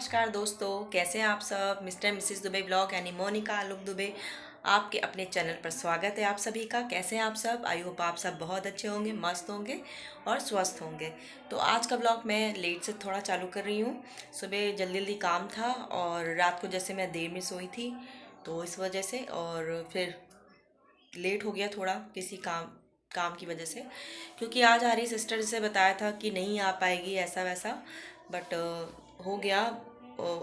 नमस्कार दोस्तों, कैसे हैं आप सब। मिस्टर मिसेस दुबे ब्लॉग यानी मोनिका आलोक दुबे आपके अपने चैनल पर स्वागत है आप सभी का। कैसे हैं आप सब। आई होप आप सब बहुत अच्छे होंगे, मस्त होंगे और स्वस्थ होंगे। तो आज का ब्लॉग मैं लेट से थोड़ा चालू कर रही हूँ। सुबह जल्दी जल्दी काम था और रात को जैसे मैं देर में सोई थी तो इस वजह से, और फिर लेट हो गया थोड़ा किसी काम की वजह से, क्योंकि आज आ रही सिस्टर से बताया था कि नहीं आ पाएगी ऐसा वैसा, बट हो गया।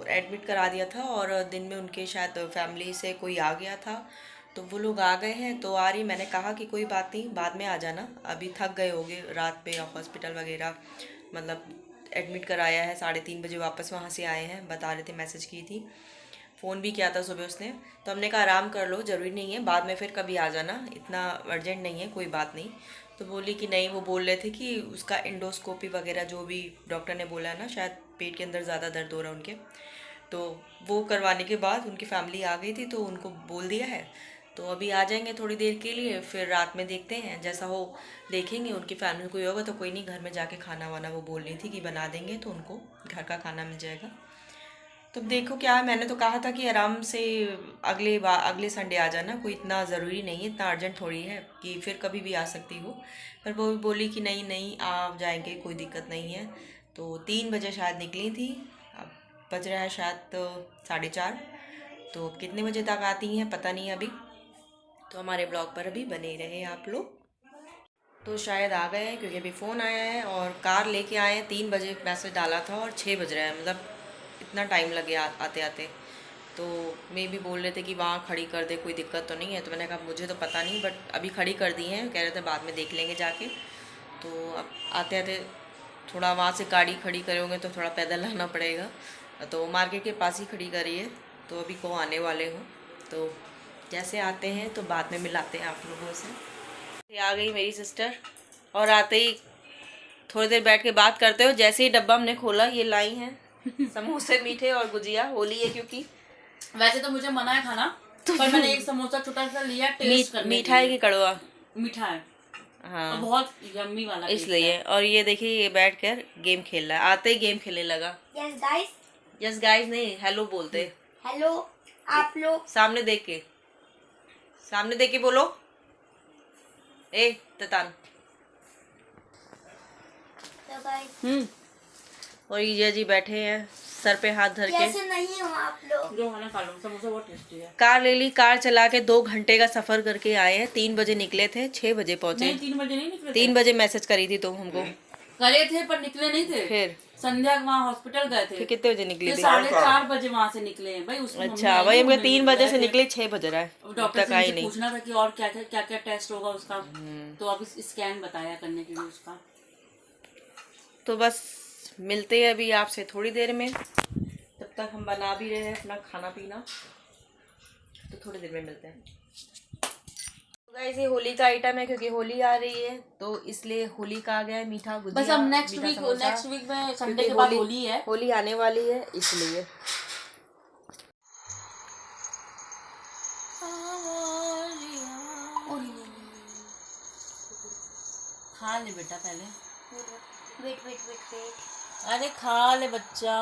एडमिट करा दिया था और दिन में उनके शायद फैमिली से कोई आ गया था तो वो लोग आ गए हैं तो आ रही। मैंने कहा कि कोई बात नहीं, बाद में आ जाना, अभी थक गए होगे रात पे हॉस्पिटल वगैरह, मतलब एडमिट कराया है। 3:30 बजे वापस वहाँ से आए हैं, बता रहे थे, मैसेज की थी, फ़ोन भी किया था सुबह उसने। तो हमने कहा आराम कर लो, ज़रूरी नहीं है, बाद में फिर कभी आ जाना, इतना अर्जेंट नहीं है, कोई बात नहीं। तो बोली कि नहीं, वो बोल रहे थे कि उसका एंडोस्कोपी वगैरह जो भी डॉक्टर ने बोला है ना, शायद पेट के अंदर ज़्यादा दर्द हो रहा है उनके, तो वो करवाने के बाद उनकी फैमिली आ गई थी तो उनको बोल दिया है। तो अभी आ जाएंगे थोड़ी देर के लिए, फिर रात में देखते हैं जैसा हो, देखेंगे। उनकी फैमिली कोई होगा तो कोई नहीं, घर में जाके खाना वाना वो बोल रही थी कि बना देंगे, तो उनको घर का खाना मिल जाएगा। तो देखो क्या है, मैंने तो कहा था कि आराम से अगले संडे आ जाना, कोई इतना ज़रूरी नहीं है, इतना अर्जेंट थोड़ी है कि फिर कभी भी आ सकती हो। पर वो बोली कि नहीं नहीं आ जाएंगे, कोई दिक्कत नहीं है। तो 3 बजे शायद निकली थी, अब बज रहा है शायद तो 4:30। तो कितने बजे तक आती हैं पता नहीं अभी। तो हमारे ब्लॉग पर अभी बने रहे आप लोग। तो शायद आ गए हैं क्योंकि अभी फ़ोन आया है और कार लेके आए हैं। 3 बजे मैसेज डाला था और 6 बज रहा है, मतलब इतना टाइम लगे आते आते। तो मैं भी बोल रहे थे कि वहाँ खड़ी कर दे, कोई दिक्कत तो नहीं है। तो मैंने कहा मुझे तो पता नहीं, बट अभी खड़ी कर दी हैं, कह रहे थे बाद में देख लेंगे जाके। तो अब आते आते थोड़ा वहाँ से गाड़ी खड़ी करोगे तो थोड़ा पैदल आना पड़ेगा, तो मार्केट के पास ही खड़ी करी है। तो अभी को आने वाले हो, तो जैसे आते हैं तो बाद में मिलाते हैं आप लोगों से। आ गई मेरी सिस्टर और आते ही थोड़ी देर बैठ के बात करते हो। जैसे ही डब्बा हमने खोला, ये लाई हैं समोसे मीठे और गुजिया। होली है क्योंकि वैसे तो मुझे मना है खाना, पर मैंने एक समोसा छोटा सा लिया टेस्ट करने के लिए। मीठा है कि कड़वा? मीठा है, हाँ, और बहुत यम्मी वाला इसलिए। और ये देखिए, ये बैठ कर गेम खेल रहा है, आते ही गेम खेलने लगा। यस गाइस, यस गाइस नहीं, हेलो बोलते। हेलो आप लोग। सामने देख के बोलो। ए ततान। तो गाइस और ये जी बैठे हैं सर पे हाथ धर के। कैसे नहीं हो आप लोग? जो खाना खा लो, समोसा बहुत टेस्टी है। कार ले ली, कार चला के 2 घंटे का सफर करके आए हैं। 3 बजे निकले थे, 6 बजे पहुंचे। नहीं, 3 बजे नहीं निकले। 3 बजे मैसेज करी थी तुम हमको। करे थे पर निकले नहीं थे। फिर संध्या वहाँ हॉस्पिटल गए थे। फिर कितने बजे निकली फिर थी? 4:30 बजे वहाँ से निकले हैं भाई। उसमें अच्छा भाई, हमको 3 बजे से निकले, 6 बज रहा है, डॉक्टर तक आई से नहीं। पूछना था कि और क्या क्या टेस्ट होगा उसका, तो अब स्कैन बताया करने के लिए उसका। तो बस मिलते हैं अभी आपसे थोड़ी देर में। तब तक हम बना भी रहे हैं अपना खाना पीना, तो थोड़ी देर में मिलते हैं। गाइस, ये होली का आइटम है क्योंकि होली आ रही है, तो इसलिए होली का आ गया है मीठा गुजिया। बस अब नेक्स्ट वीक में संडे के बाद होली है, होली आने वाली है इसलिए। खा ले बेटा पहले। वेट। अरे खा ले बच्चा।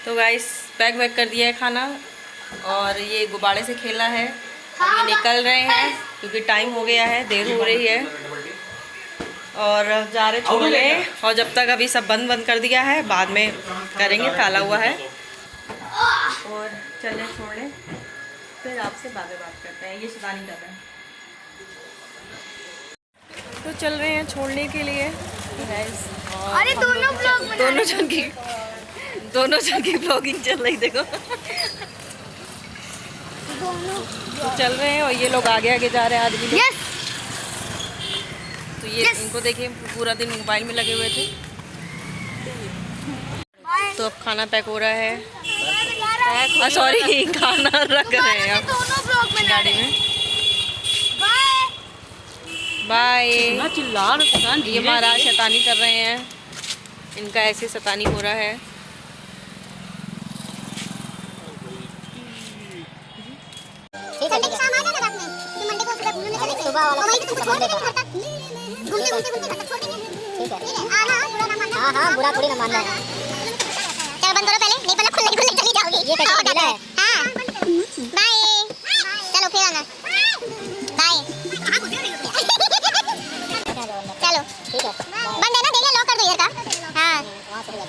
तो गाइस, पैक वैक कर दिया है खाना और ये गुब्बारे से खेला है। अब ये निकल रहे हैं क्योंकि टाइम हो गया है, देर हो रही है, और जा रहे छोड़ने। और जब तक अभी सब बंद कर दिया है, बाद में करेंगे, ताला हुआ है। और चले छोड़ने, फिर आपसे बात करते हैं। ये सुधानी कर रहे हैं, तो चल रहे हैं छोड़ने के लिए गाइस। अरे दोनों ब्लॉग बना दोनों जन की ब्लॉगिंग चल रही, देखो। तो चल रहे हैं और ये लोग आगे आगे जा रहे हैं आदमी लोग। तो ये इनको देखिए, पूरा दिन मोबाइल में लगे हुए थे। तो अब खाना पैक हो रहा है, सॉरी खाना रख रहे हैं अब दोनों ब्लॉग में गाड़ी में। बाय। ये महाराज शैतानी कर रहे हैं, इनका ऐसे शैतानी हो रहा है। संडे की शाम आ जाना रात में, फिर मंडे को सुबह वाला समझ लेता ठीक है हाँ हाँ बुरा थोड़ी ना मानना है चलो बंद करो पहले नहीं पहले खुले खुले चली जाओगी ये कैसा मिला है हाँ बाय चलो फिर आना बाय चलो ठीक है बंद है ना देख ले लॉक कर दो यार का हाँ चलो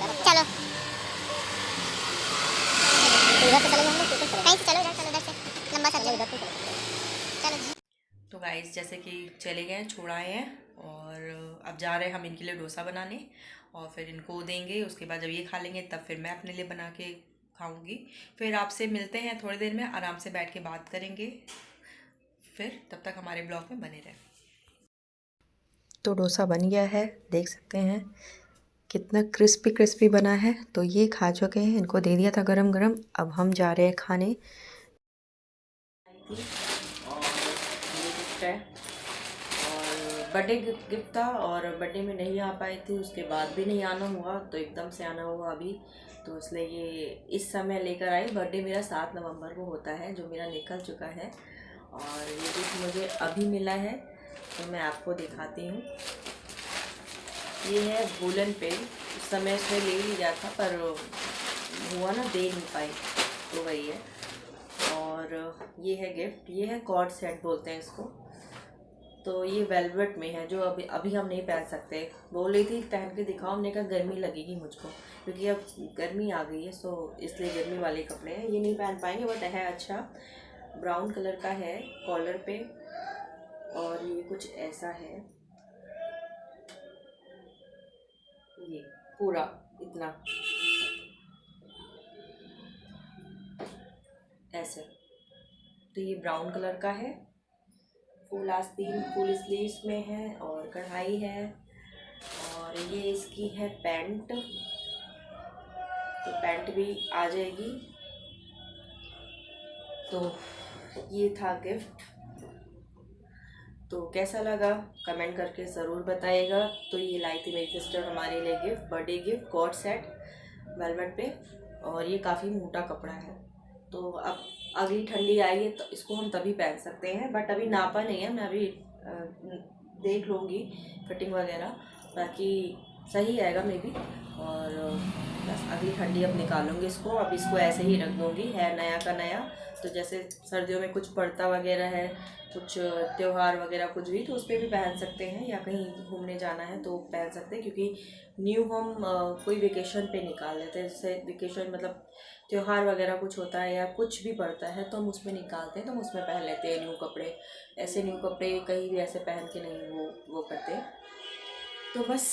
इधर से चले जाएंगे कहीं से चलो इधर चलो इधर से लंबा सा चलो चलो तो गाइस जैसे कि चले गए छोड़ आए हैं और अब जा रहे हैं हम इनके लिए डोसा बनाने और फिर इनको देंगे। उसके बाद जब ये खा लेंगे तब फिर मैं अपने लिए बना के खाऊंगी। फिर आपसे मिलते हैं थोड़ी देर में, आराम से बैठ के बात करेंगे। फिर तब तक हमारे ब्लॉग में बने रहें। तो डोसा बन गया है, देख सकते हैं कितना क्रिस्पी क्रिस्पी बना है। तो ये खा चुके हैं, इनको दे दिया था गरम गरम। अब हम जा रहे हैं खाने। है और बर्थडे गिफ्ट था और बर्थडे में नहीं आ पाई थी, उसके बाद भी नहीं आना हुआ, तो एकदम से आना हुआ अभी। तो इसलिए ये इस समय लेकर आई। बर्थडे मेरा 7 नवंबर को होता है, जो मेरा निकल चुका है। और ये गिफ्ट मुझे अभी मिला है, तो मैं आपको दिखाती हूँ। ये है वूलन पेन। उस समय इसमें ले लिया था पर हुआ ना, दे नहीं पाई, तो वही है। और ये है गिफ्ट, ये है कॉर्ड सेट बोलते हैं इसको। तो ये वेलवेट में है, जो अभी हम नहीं पहन सकते। बोल रही थी पहन के दिखाओ, हमने कहा गर्मी लगेगी मुझको, क्योंकि अब गर्मी आ गई है, सो इसलिए गर्मी वाले कपड़े हैं, ये नहीं पहन पाएंगे। बट है अच्छा, ब्राउन कलर का है कॉलर पे। और ये कुछ ऐसा है, ये पूरा इतना ऐसे। तो ये ब्राउन कलर का है, फुल आस्तीन फुल स्लीव्स में है और कढ़ाई है। और ये इसकी है पैंट, तो पैंट भी आ जाएगी। तो ये था गिफ्ट। तो कैसा लगा कमेंट करके ज़रूर बताइएगा। तो ये लाई थी मेरी सिस्टर हमारे लिए gift, birthday gift, cord set velvet पे। और ये काफ़ी मोटा कपड़ा है, तो अब अभी ठंडी आई है तो इसको हम तभी पहन सकते हैं। बट अभी नापा नहीं है, मैं अभी देख लूँगी फिटिंग वगैरह, ताकि सही आएगा मे बी। और बस अगली ठंडी अब निकालूंगी इसको। अब इसको ऐसे ही रख दूँगी, है नया का नया। तो जैसे सर्दियों में कुछ पड़ता वगैरह है, कुछ त्यौहार वगैरह कुछ भी, तो उस पर भी पहन सकते हैं, या कहीं घूमने जाना है तो पहन सकते हैं। क्योंकि न्यू हम कोई वेकेशन पे निकाल लेते हैं, जैसे वेकेशन मतलब त्यौहार वगैरह कुछ होता है या कुछ भी पड़ता है, तो हम उसमें निकालते हैं, तो हम उसमें पहन लेते हैं न्यू कपड़े। ऐसे न्यू कपड़े कहीं भी ऐसे पहन के नहीं वो करते। तो बस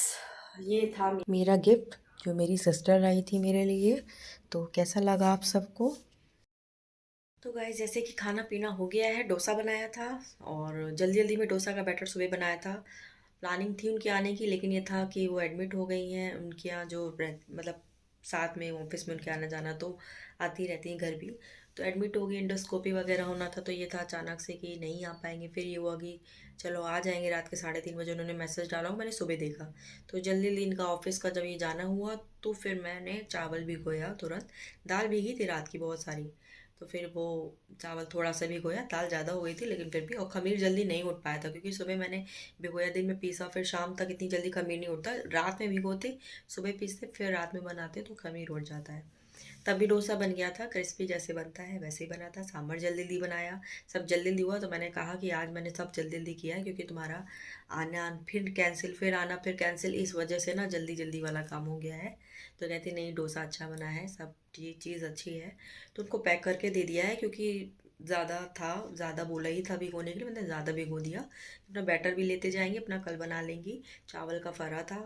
ये था मेरा गिफ्ट जो मेरी सिस्टर लाई थी मेरे लिए। तो कैसा लगा आप सबको? तो गाइस जैसे कि खाना पीना हो गया है, डोसा बनाया था और जल्दी जल्दी में डोसा का बैटर सुबह बनाया था। प्लानिंग थी उनके आने की, लेकिन ये था कि वो एडमिट हो गई हैं। उनके यहाँ जो मतलब साथ में ऑफिस में उनके आना जाना तो आती रहती हैं घर भी, तो एडमिट हो गई, इंडोस्कोपी वगैरह होना था। तो ये था अचानक से कि नहीं आ पाएंगे। फिर ये हुआ कि चलो आ जाएंगे रात के 3:30 बजे। उन्होंने मैसेज डाला, मैंने सुबह देखा। तो जल्दी जल्दी इनका ऑफिस का जब ये जाना हुआ, तो फिर मैंने चावल भिगोया तुरंत। दाल भीगी थी रात की बहुत सारी, तो फिर वो चावल थोड़ा सा भिगोया, दाल ज़्यादा हो गई थी लेकिन फिर भी। और खमीर जल्दी नहीं उठ पाया था, क्योंकि सुबह मैंने भिगोया, दिन में पीसा, फिर शाम तक इतनी जल्दी खमीर नहीं उठता। रात में भिगोते, सुबह पीसते, फिर रात में बनाते तो खमीर उठ जाता है। तब भी डोसा बन गया था, क्रिस्पी जैसे बनता है वैसे ही बना था। सांभर जल्दी जल्दी बनाया, सब जल्दी जल्दी हुआ। तो मैंने कहा कि आज मैंने सब जल्दी जल्दी किया है, क्योंकि तुम्हारा आना फिर कैंसिल, फिर आना फिर कैंसिल, इस वजह से ना जल्दी जल्दी वाला काम हो गया है। तो कहती नहीं डोसा अच्छा बना है, सब चीज़ अच्छी है। तो उनको पैक करके दे दिया है, क्योंकि ज़्यादा था, ज़्यादा बोला ही था भिगोने के लिए, मैंने ज़्यादा भिगो दिया। अपना बैटर भी लेते जाएंगे, अपना कल बना लेंगी। चावल का फरा था,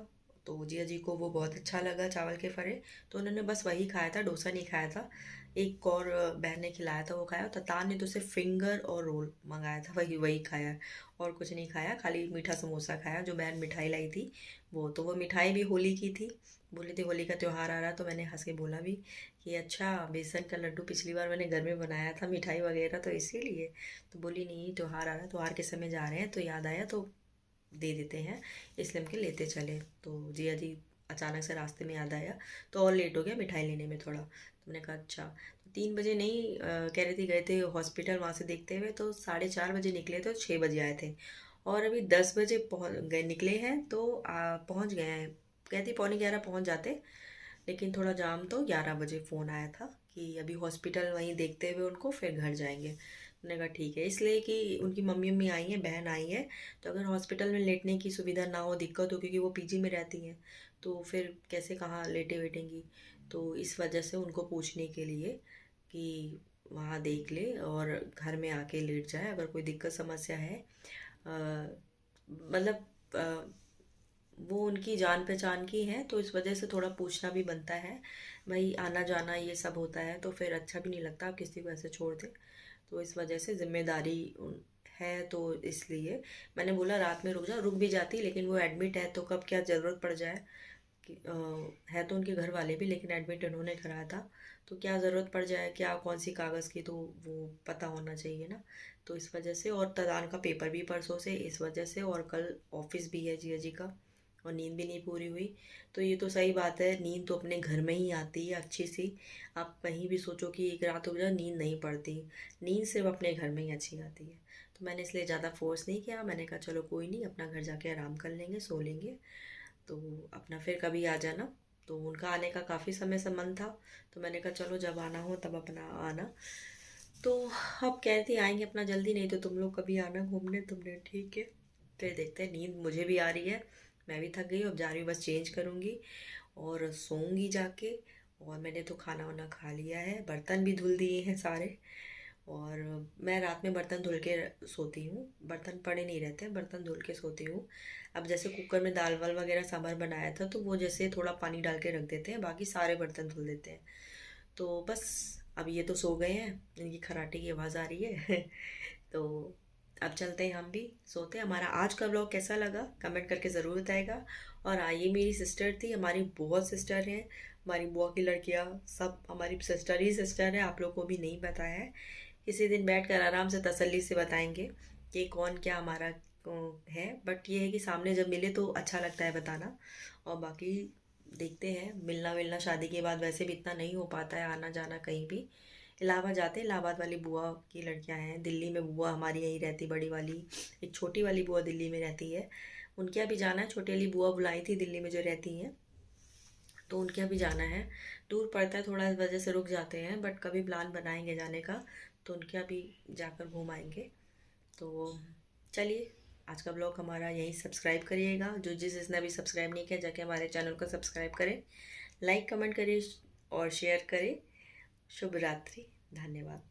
तो जिया जी को वो बहुत अच्छा लगा चावल के फरे, तो उन्होंने बस वही खाया था, डोसा नहीं खाया था। एक और बहन ने खिलाया था, वो खाया। ततान ने तो सिर्फ फिंगर और रोल मंगाया था, वही वही खाया, और कुछ नहीं खाया। खाली मीठा समोसा खाया, जो बहन मिठाई लाई थी वो। तो वो मिठाई भी होली की थी, बोली थी होली का त्यौहार आ रहा। तो मैंने हंस के बोला भी कि अच्छा बेसन का लड्डू पिछली बार मैंने घर में बनाया था, मिठाई वगैरह, तो इसीलिए। तो बोली नहीं त्यौहार आ रहा है, त्यौहार के समय जा रहे हैं, तो याद आया तो दे देते हैं, इसलिए हम के लेते चले। तो जिया जी अचानक से रास्ते में याद आया तो और लेट हो गया मिठाई लेने में थोड़ा। तो मैंने कहा अच्छा, तो 3 बजे नहीं कह रही थी गए थे हॉस्पिटल, वहाँ से देखते हुए तो 4:30 बजे निकले तो 6 बजे आए थे, और अभी 10 बजे पहुँच गए निकले हैं तो पहुँच गए हैं। कहती 10:45 पहुँच जाते, लेकिन थोड़ा जाम, तो 11 बजे फ़ोन आया था कि अभी हॉस्पिटल वहीं देखते हुए उनको फिर घर जाएंगे। मैंने कहा ठीक है, इसलिए कि उनकी मम्मी आई हैं, बहन आई है, तो अगर हॉस्पिटल में लेटने की सुविधा ना हो, दिक्कत हो, क्योंकि वो पीजी में रहती हैं तो फिर कैसे कहाँ लेटे वेटेंगी, तो इस वजह से उनको पूछने के लिए कि वहाँ देख ले और घर में आके लेट जाए अगर कोई दिक्कत समस्या है। मतलब वो उनकी जान पहचान की हैं तो इस वजह से थोड़ा पूछना भी बनता है भाई, आना जाना ये सब होता है तो फिर अच्छा भी नहीं लगता आप किसी को ऐसे छोड़ दें, तो इस वजह से जिम्मेदारी है, तो इसलिए मैंने बोला रात में रुक जा, रुक भी जाती लेकिन वो एडमिट है तो कब क्या ज़रूरत पड़ जाए कि है तो उनके घर वाले भी, लेकिन एडमिट उन्होंने कराया था तो क्या ज़रूरत पड़ जाए, क्या कौन सी कागज़ की, तो वो पता होना चाहिए ना, तो इस वजह से। और तदान का पेपर भी परसों से, इस वजह से, और कल ऑफिस भी है जिया जी का, और नींद भी नहीं पूरी हुई। तो ये तो सही बात है, नींद तो अपने घर में ही आती है अच्छी सी, आप कहीं भी सोचो कि एक रात हो जाए नींद नहीं पड़ती, नींद सिर्फ अपने घर में ही अच्छी आती है। तो मैंने इसलिए ज़्यादा फोर्स नहीं किया, मैंने कहा चलो कोई नहीं, अपना घर जाके आराम कर लेंगे, सो लेंगे, तो अपना फिर कभी आ जाना। तो उनका आने का काफ़ी समय से मन था, तो मैंने कहा चलो जब आना हो तब अपना आना, तो अब कहती आएंगे अपना जल्दी, नहीं तो तुम लोग कभी आना घूमने, तुमने ठीक है। फिर देखते हैं, नींद मुझे भी आ रही है, मैं भी थक गई, अब जा रही हूँ, बस चेंज करूँगी और सोऊंगी जाके। और मैंने तो खाना वाना खा लिया है, बर्तन भी धुल दिए हैं सारे, और मैं रात में बर्तन धुल के सोती हूँ, बर्तन पड़े नहीं रहते, बर्तन धुल के सोती हूँ। अब जैसे कुकर में दाल वाल वगैरह सांभर बनाया था तो वो जैसे थोड़ा पानी डाल के रख देते हैं, बाकी सारे बर्तन धुल देते हैं। तो बस अब ये तो सो गए हैं, इनकी खराटे की आवाज़ आ रही है तो अब चलते हैं, हम भी सोते हैं। हमारा आज का व्लॉग कैसा लगा कमेंट करके ज़रूर बताएगा। और ये मेरी सिस्टर थी, हमारी बहुत सिस्टर हैं, हमारी बुआ की लड़कियाँ सब हमारी सिस्टर ही सिस्टर है, आप लोग को भी नहीं बताया है, किसी दिन बैठकर आराम से तसल्ली से बताएंगे कि कौन क्या हमारा है, बट ये है कि सामने जब मिले तो अच्छा लगता है बताना। और बाकी देखते हैं, मिलना शादी के बाद वैसे भी इतना नहीं हो पाता है आना जाना कहीं भी। इलाहाबाद जाते हैं, इलाहाबाद वाली बुआ की लड़कियां हैं, दिल्ली में बुआ हमारी यहीं रहती बड़ी वाली, एक छोटी वाली बुआ दिल्ली में रहती है, उनके यहाँ भी जाना है। छोटी वाली बुआ बुलाई थी दिल्ली में जो रहती हैं, तो उनके यहाँ भी जाना है, दूर पड़ता है थोड़ा, इस वजह से रुक जाते हैं, बट कभी प्लान बनाएंगे जाने का तो उनके यहाँ भी जाकर घूम आएंगे। तो चलिए, आज का ब्लॉग हमारा यहीं, सब्सक्राइब करिएगा, जो जिसने अभी सब्सक्राइब नहीं किया जाके हमारे चैनल को सब्सक्राइब करें, लाइक कमेंट करें और शेयर करें। शुभ रात्रि, धन्यवाद।